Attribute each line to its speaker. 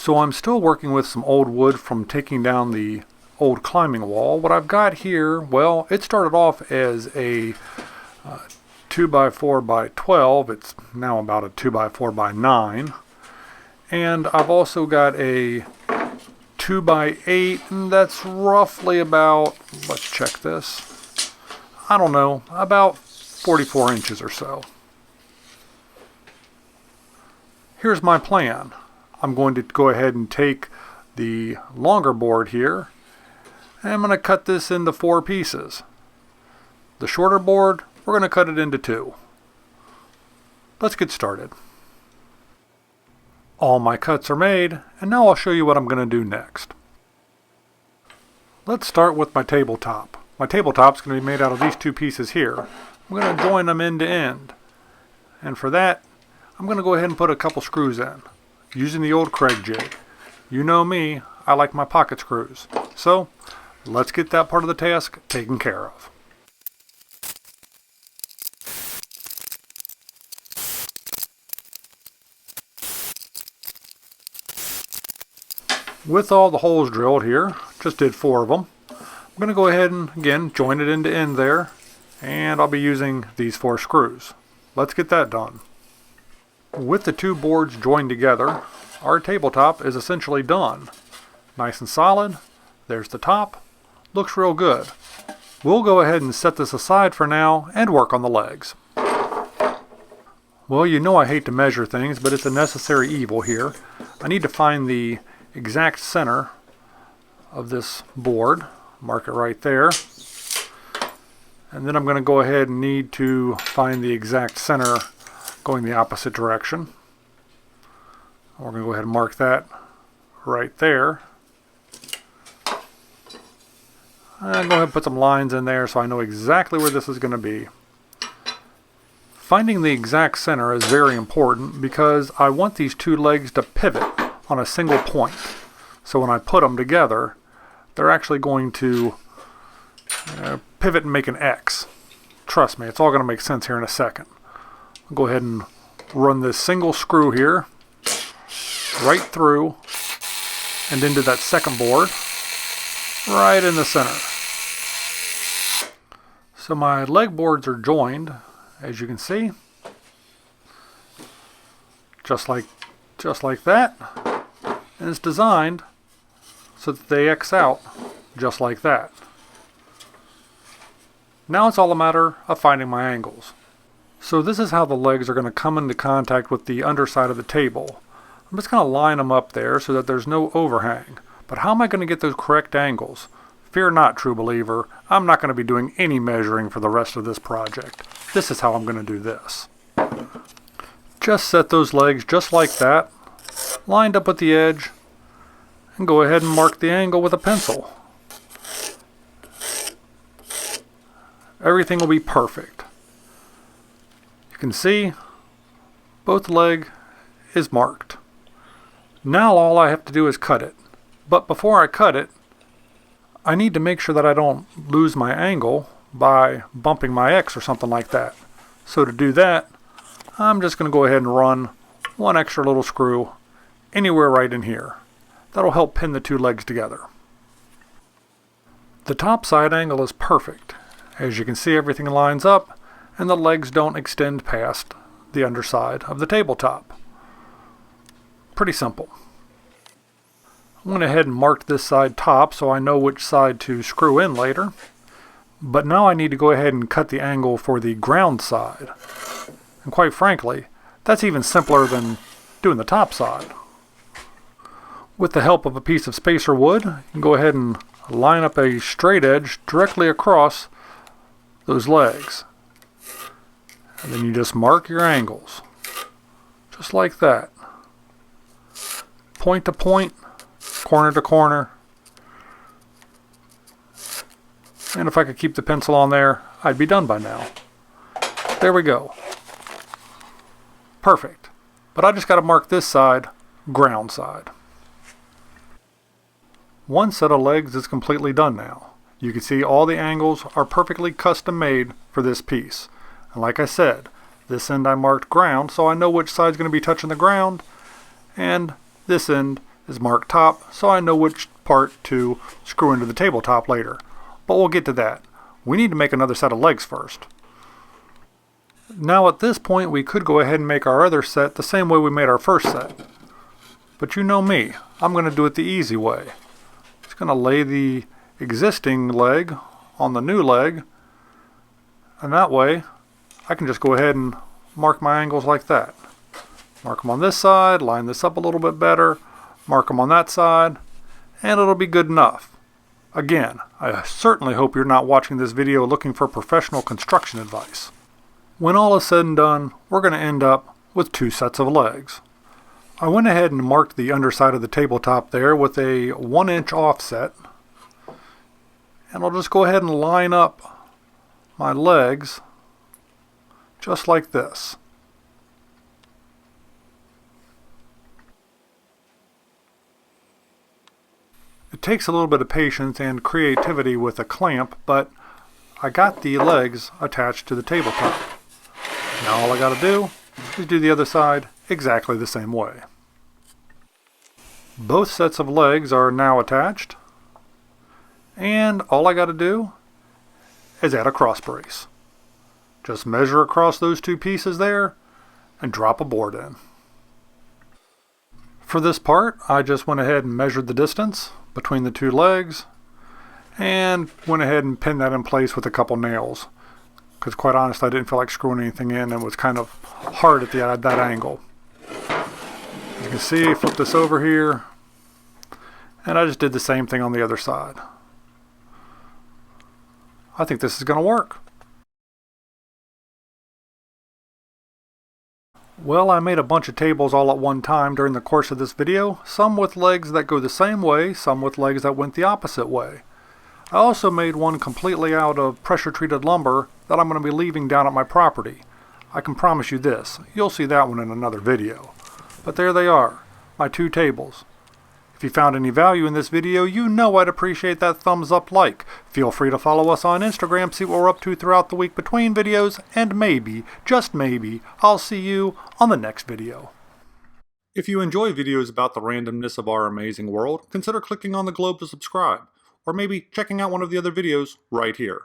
Speaker 1: So I'm still working with some old wood from taking down the old climbing wall. What I've got here, well, it started off as a 2x4x12. It's now about a 2x4x9. And I've also got a 2x8, and that's roughly about, let's check this, I don't know, about 44 inches or so. Here's my plan. I'm going to go ahead and take the longer board here, and I'm going to cut this into 4 pieces. The shorter board, we're going to cut it into 2. Let's get started. All my cuts are made, and now I'll show you what I'm going to do next. Let's start with my tabletop. My tabletop's going to be made out of these 2 pieces here. I'm going to join them end to end. And for that, I'm going to go ahead and put a couple screws in, using the old Craig jig. You know me, I like my pocket screws. So, let's get that part of the task taken care of. With all the holes drilled here, just did 4 of them, I'm going to go ahead and, again, join it end to end there, and I'll be using these 4 screws. Let's get that done. With the 2 boards joined together, our tabletop is essentially done. Nice and solid. There's the top. Looks real good. We'll go ahead and set this aside for now and work on the legs. Well, you know I hate to measure things, but it's a necessary evil here. I need to find the exact center of this board. Mark it right there. And then I'm going to go ahead and need to find the exact center going the opposite direction. We're going to go ahead and mark that right there. And go ahead and put some lines in there so I know exactly where this is going to be. Finding the exact center is very important because I want these 2 legs to pivot on a single point. So when I put them together, they're actually going to pivot and make an X. Trust me, it's all going to make sense here in a second. I'll go ahead and run this single screw here right through and into that second board right in the center. So my leg boards are joined, as you can see, just like that, and it's designed so that they X out just like that. Now it's all a matter of finding my angles. So this is how the legs are going to come into contact with the underside of the table. I'm just going to line them up there so that there's no overhang. But how am I going to get those correct angles? Fear not, true believer, I'm not going to be doing any measuring for the rest of this project. This is how I'm going to do this. Just set those legs just like that, lined up with the edge, and go ahead and mark the angle with a pencil. Everything will be perfect. You can see both leg is marked. Now all I have to do is cut it. But before I cut it, I need to make sure that I don't lose my angle by bumping my X or something like that. So to do that, I'm just going to go ahead and run 1 extra little screw anywhere right in here. That'll help pin the 2 legs together. The top side angle is perfect. As you can see, everything lines up and the legs don't extend past the underside of the tabletop. Pretty simple. I went ahead and marked this side top so I know which side to screw in later. But now I need to go ahead and cut the angle for the ground side. And quite frankly, that's even simpler than doing the top side. With the help of a piece of spacer wood, you can go ahead and line up a straight edge directly across those legs. And then you just mark your angles. Just like that. Point to point, corner to corner. And if I could keep the pencil on there, I'd be done by now. There we go. Perfect. But I just got to mark this side, ground side. One set of legs is completely done now. You can see all the angles are perfectly custom made for this piece. And like I said, this end I marked ground, so I know which side's going to be touching the ground, and this end is marked top, so I know which part to screw into the tabletop later. But we'll get to that. We need to make another set of legs first. Now at this point we could go ahead and make our other set the same way we made our first set. But you know me, I'm going to do it the easy way. Just going to lay the existing leg on the new leg, and that way I can just go ahead and mark my angles like that. Mark them on this side, line this up a little bit better, mark them on that side, and it'll be good enough. Again, I certainly hope you're not watching this video looking for professional construction advice. When all is said and done, we're going to end up with 2 sets of legs. I went ahead and marked the underside of the tabletop there with a 1-inch offset. And I'll just go ahead and line up my legs just like this. It takes a little bit of patience and creativity with a clamp, but I got the legs attached to the tabletop. Now all I got to do is do the other side exactly the same way. Both sets of legs are now attached, and all I got to do is add a cross brace. Just measure across those 2 pieces there and drop a board in. For this part, I just went ahead and measured the distance between the 2 legs and went ahead and pinned that in place with a couple nails, because quite honest, I didn't feel like screwing anything in and it was kind of hard at that angle. As you can see, flip this over here, and I just did the same thing on the other side. I think this is going to work. Well, I made a bunch of tables all at one time during the course of this video, some with legs that go the same way, some with legs that went the opposite way. I also made one completely out of pressure-treated lumber that I'm going to be leaving down at my property. I can promise you this, you'll see that one in another video. But there they are, my 2 tables. If you found any value in this video, you know I'd appreciate that thumbs up like. Feel free to follow us on Instagram, see what we're up to throughout the week between videos, and maybe, just maybe, I'll see you on the next video. If you enjoy videos about the randomness of our amazing world, consider clicking on the globe to subscribe, or maybe checking out one of the other videos right here.